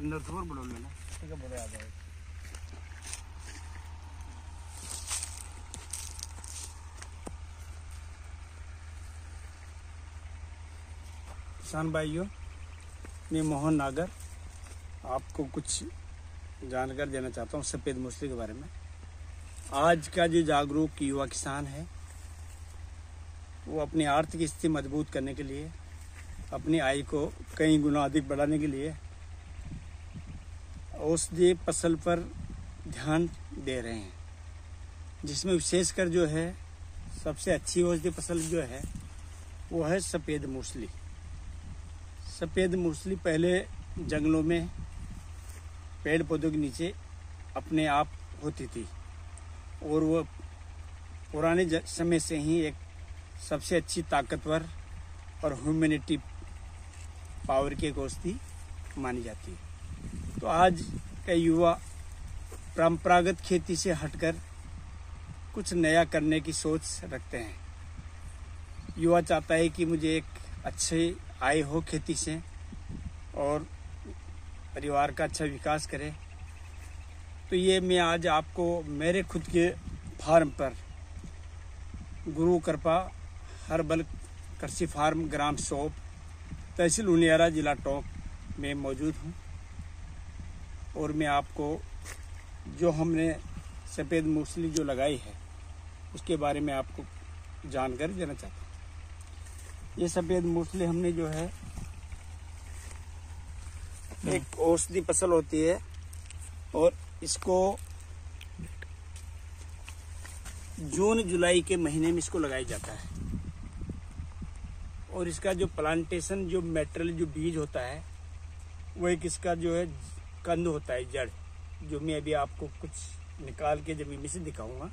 अंदर थोड़ा बड़ा लेना। ठीक है, बोले आ जाए। किसान भाइयों, मैं मोहन नागर आपको कुछ जानकारी देना चाहता हूँ सफ़ेद मूसली के बारे में। आज का जो जागरूक युवा किसान है वो अपनी आर्थिक स्थिति मजबूत करने के लिए, अपनी आय को कई गुना अधिक बढ़ाने के लिए औषधीय फसल पर ध्यान दे रहे हैं, जिसमें विशेषकर जो है सबसे अच्छी औषधीय फसल जो है वो है सफ़ेद मूसली। सफ़ेद मूसली पहले जंगलों में पेड़ पौधों के नीचे अपने आप होती थी और वो पुराने समय से ही एक सबसे अच्छी ताकतवर और ह्यूमैनिटी पावर की एक औषधि मानी जाती है। तो आज का युवा परंपरागत खेती से हटकर कुछ नया करने की सोच रखते हैं। युवा चाहता है कि मुझे एक अच्छी आय हो खेती से और परिवार का अच्छा विकास करे। तो ये मैं आज आपको मेरे खुद के फार्म पर गुरु कृपा हर्बल कृषि फार्म ग्राम सोप तहसील उनियारा जिला टोंक में मौजूद हूँ और मैं आपको जो हमने सफ़ेद मूसली जो लगाई है उसके बारे में आपको जानकारी देना चाहता हूँ। ये सफ़ेद मूसली हमने जो है एक औषधि फसल होती है और इसको जून जुलाई के महीने में इसको लगाया जाता है और इसका जो प्लांटेशन जो मेटेरियल जो बीज होता है वो एक इसका जो है कंद होता है, जड़, जो मैं अभी आपको कुछ निकाल के जमीन में से दिखाऊंगा।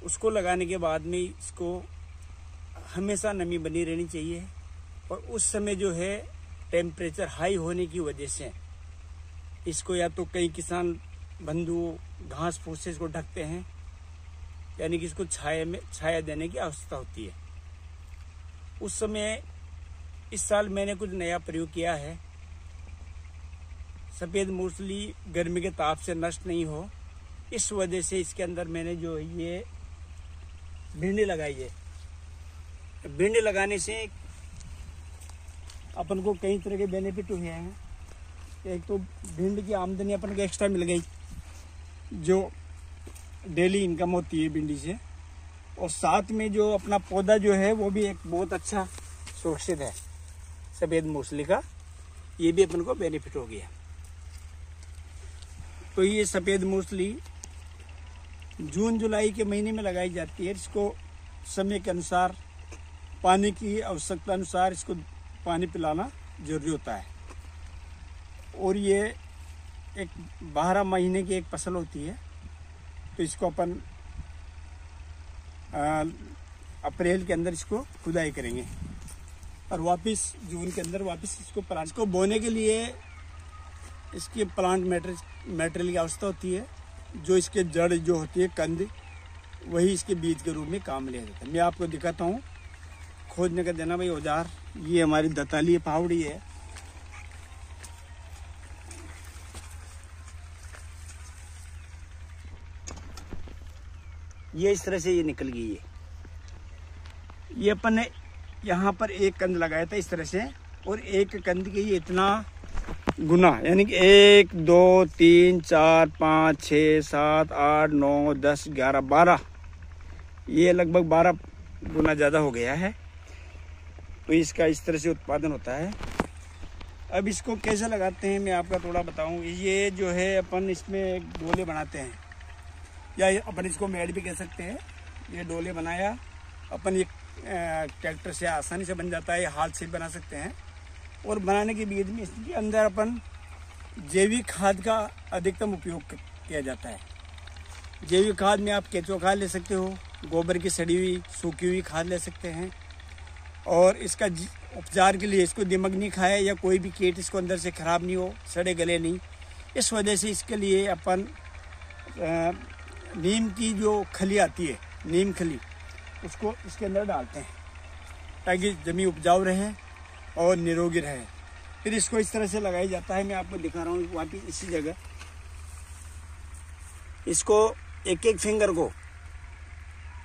उसको लगाने के बाद में इसको हमेशा नमी बनी रहनी चाहिए और उस समय जो है टेम्परेचर हाई होने की वजह से इसको या तो कई किसान बंधु घास फूस से इसको ढकते हैं, यानी कि इसको छाया देने की आवश्यकता होती है। उस समय इस साल मैंने कुछ नया प्रयोग किया है, सफ़ेद मूसली गर्मी के ताप से नष्ट नहीं हो, इस वजह से इसके अंदर मैंने जो ये भिंडी लगाई है। भिंडी लगाने से अपन को कई तरह के बेनिफिट हुए हैं। एक तो भिंडी की आमदनी अपन को एक्स्ट्रा मिल गई, जो डेली इनकम होती है भिंडी से, और साथ में जो अपना पौधा जो है वो भी एक बहुत अच्छा सुरक्षित है सफ़ेद मूसली का, ये भी अपन को बेनिफिट हो गया। तो ये सफ़ेद मूसली जून जुलाई के महीने में लगाई जाती है। इसको समय के अनुसार पानी की आवश्यकता अनुसार इसको पानी पिलाना जरूरी होता है और ये एक 12 महीने की एक फसल होती है। तो इसको अपन अप्रैल के अंदर इसको खुदाई करेंगे और वापस जून के अंदर वापस इसको प्लांट को बोने के लिए इसकी प्लांट मटेरियल की आवश्यकता होती है, जो इसके जड़ जो होती है कंद, वही इसके बीज के रूप में काम लिया जाता है। मैं आपको दिखाता हूँ खोजने का देना भाई औजार। ये हमारी दताली फावड़ी है, ये इस तरह से ये निकल गई है। ये अपन ने यहाँ पर एक कंद लगाया था इस तरह से, और एक कंद के ये इतना गुना, यानी कि 1 2 3 4 5 6 7 8 9 10 11 12 ये लगभग 12 गुना ज़्यादा हो गया है। तो इसका इस तरह से उत्पादन होता है। अब इसको कैसे लगाते हैं मैं आपका थोड़ा बताऊं। ये जो है अपन इसमें डोले बनाते हैं, या अपन इसको मेड़ भी कह सकते हैं। ये डोले बनाया अपन, ये ट्रैक्टर से आसानी से बन जाता है, हाथ से बना सकते हैं। और बनाने के बाद में इसके अंदर अपन जैविक खाद का अधिकतम उपयोग किया जाता है। जैविक खाद में आप केंचुआ खाद ले सकते हो, गोबर की सड़ी हुई सूखी हुई खाद ले सकते हैं। और इसका उपचार के लिए इसको दीमक नहीं खाए या कोई भी कीट इसको अंदर से ख़राब नहीं हो, सड़े गले नहीं, इस वजह से इसके लिए अपन नीम की जो खली आती है, नीम खली, उसको इसके अंदर डालते हैं ताकि ज़मीन उपजाऊ रहे और निरोगी रहे। फिर इसको इस तरह से लगाया जाता है। मैं आपको दिखा रहा हूँ वापिस इसी जगह। इसको एक एक फिंगर को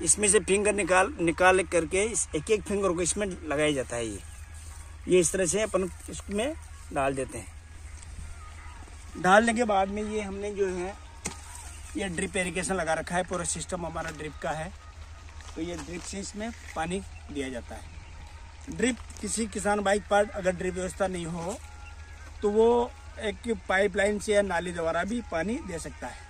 इसमें से फिंगर निकाल करके इस एक एक फिंगर को इसमें लगाया जाता है। ये इस तरह से अपन इसमें डाल देते हैं। डालने के बाद में ये हमने जो है ये ड्रिप इरिगेशन लगा रखा है, पूरा सिस्टम हमारा ड्रिप का है। तो ये ड्रिप से इसमें पानी दिया जाता है। ड्रिप किसी किसान भाई के पास अगर ड्रिप व्यवस्था नहीं हो तो वो एक पाइपलाइन से या नाली द्वारा भी पानी दे सकता है।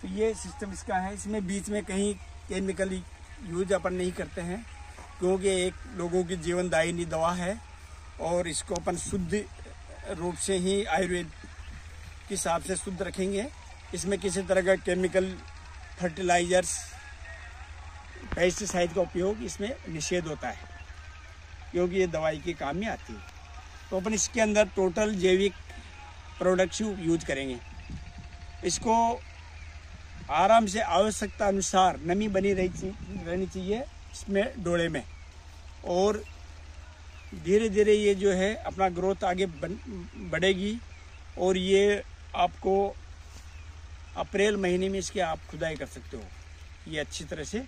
तो ये सिस्टम इसका है। इसमें बीच में कहीं केमिकल यूज अपन नहीं करते हैं, क्योंकि एक लोगों की जीवनदायिनी दवा है और इसको अपन शुद्ध रूप से ही आयुर्वेद के हिसाब से शुद्ध रखेंगे। इसमें किसी तरह का केमिकल, फर्टिलाइजर्स, पेस्टिसाइड का उपयोग इसमें निषेध होता है, क्योंकि ये दवाई के काम में आती है। तो अपन इसके अंदर टोटल जैविक प्रोडक्ट्स यूज करेंगे। इसको आराम से आवश्यकता अनुसार नमी बनी रहनी चाहिए इसमें डोले में, और धीरे धीरे ये जो है अपना ग्रोथ आगे बढ़ेगी। और ये आपको अप्रैल महीने में इसके आप खुदाई कर सकते हो। ये अच्छी तरह से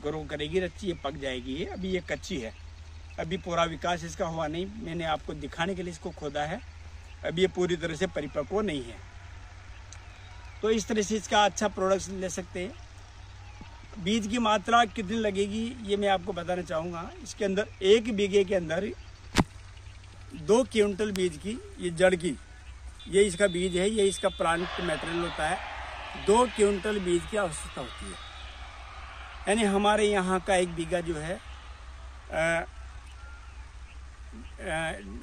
ग्रो करेगी, रच्ची ये पक जाएगी। ये अभी ये कच्ची है, अभी पूरा विकास इसका हुआ नहीं। मैंने आपको दिखाने के लिए इसको खोदा है, अभी ये पूरी तरह से परिपक्व नहीं है। तो इस तरह से इसका अच्छा प्रोडक्ट ले सकते हैं। बीज की मात्रा कितनी लगेगी ये मैं आपको बताना चाहूँगा। इसके अंदर 1 बीघे के अंदर 2 क्विंटल बीज की, ये जड़ की, ये इसका बीज है, ये इसका प्लांट मटेरियल होता है। 2 क्विंटल बीज की आवश्यकता होती है। यानी हमारे यहाँ का 1 बीघा जो है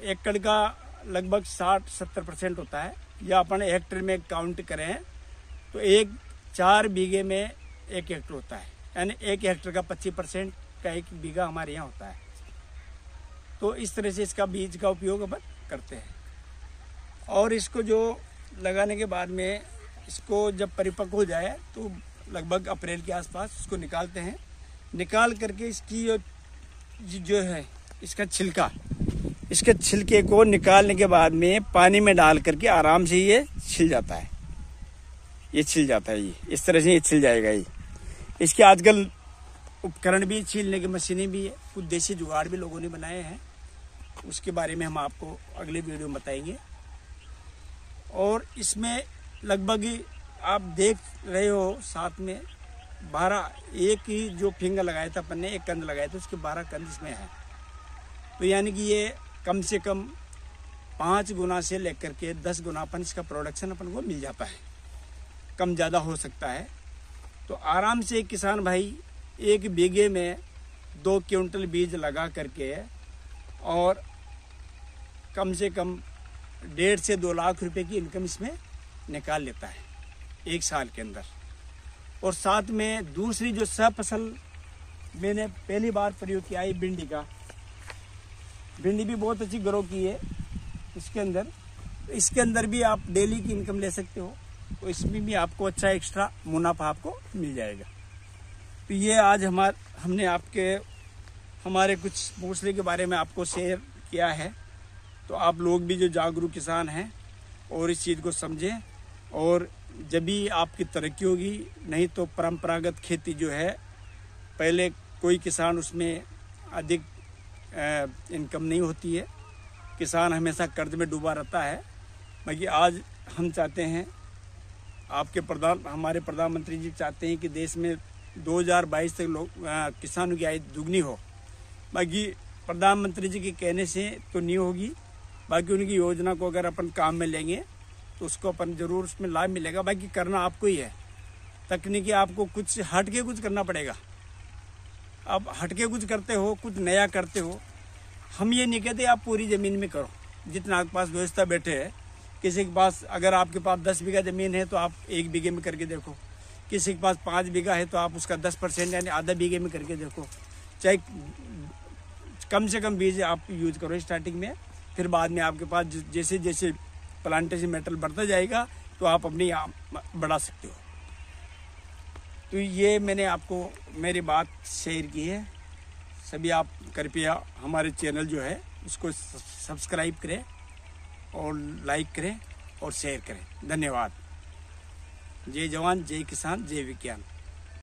एकड़ का लगभग 60-70% होता है। या अपन हेक्टेयर में काउंट करें तो 4 बीघे में 1 हेक्टेयर होता है। यानी 1 हेक्टेयर का 25% का 1 बीघा हमारे यहाँ होता है। तो इस तरह से इसका बीज का उपयोग अपन करते हैं। और इसको जो लगाने के बाद में इसको जब परिपक्व हो जाए तो लगभग अप्रैल के आसपास इसको निकालते हैं। निकाल करके इसकी जो है इसका छिलका, इसके छिलके को निकालने के बाद में पानी में डाल करके आराम से ये छिल जाता है। ये छिल जाता है, ये इस तरह से ये छिल जाएगा। ये इसके आजकल उपकरण भी, छीलने की मशीनें भी है, कुछ देसी जुगाड़ भी लोगों ने बनाए हैं। उसके बारे में हम आपको अगले वीडियो में बताएंगे। और इसमें लगभग आप देख रहे हो साथ में 12, एक ही जो फिंगर लगाया था अपन ने, 1 कंद लगाया था, उसके 12 कंद इसमें है। तो यानी कि ये कम से कम 5 गुना से लेकर के 10 गुना अपन इसका प्रोडक्शन अपन को मिल जाता है। कम ज़्यादा हो सकता है। तो आराम से एक किसान भाई 1 बीघे में 2 क्विंटल बीज लगा करके और कम से कम 1.5 से 2 लाख रुपए की इनकम इसमें निकाल लेता है 1 साल के अंदर। और साथ में दूसरी जो फसल मैंने पहली बार प्रयोग किया है भिंडी का। भिंडी भी बहुत अच्छी ग्रो की है इसके अंदर। तो इसके अंदर भी आप डेली की इनकम ले सकते हो। तो इसमें भी आपको अच्छा एक्स्ट्रा मुनाफा आपको मिल जाएगा। तो ये आज हमने हमारे कुछ मूसली के बारे में आपको शेयर किया है। तो आप लोग भी जो जागरूक किसान हैं और इस चीज़ को समझें, और जब भी आपकी तरक्की होगी। नहीं तो परंपरागत खेती जो है, पहले कोई किसान उसमें अधिक इनकम नहीं होती है, किसान हमेशा कर्ज में डूबा रहता है। बाकी आज हम चाहते हैं, हमारे प्रधानमंत्री जी चाहते हैं कि देश में 2022 तक लोग किसानों की आय दुगनी हो। बाकी प्रधानमंत्री जी के कहने से तो नहीं होगी, बाकी उनकी योजना को अगर अपन काम में लेंगे तो उसको अपन जरूर उसमें लाभ मिलेगा। बाकी करना आपको ही है, तकनीकी आपको कुछ हट के कुछ करना पड़ेगा। आप हट के कुछ करते हो, कुछ नया करते हो, हम ये नहीं कहते आप पूरी ज़मीन में करो। जितना आपके पास व्यवस्था बैठे है, किसी के पास अगर आपके पास 10 बीघा ज़मीन है तो आप 1 बीघे में करके देखो, किसी के पास 5 बीघा है तो आप उसका 10% यानी आधा बीघे में करके देखो। चाहे कम से कम बीज आप यूज करो स्टार्टिंग में, फिर बाद में आपके पास जैसे जैसे प्लांटेशन मेटल बढ़ता जाएगा तो आप अपनी बढ़ा सकते हो। तो ये मैंने आपको मेरी बात शेयर की है। सभी आप कृपया हमारे चैनल जो है उसको सब्सक्राइब करें और लाइक करें और शेयर करें। धन्यवाद। जय जवान, जय किसान, जय विज्ञान।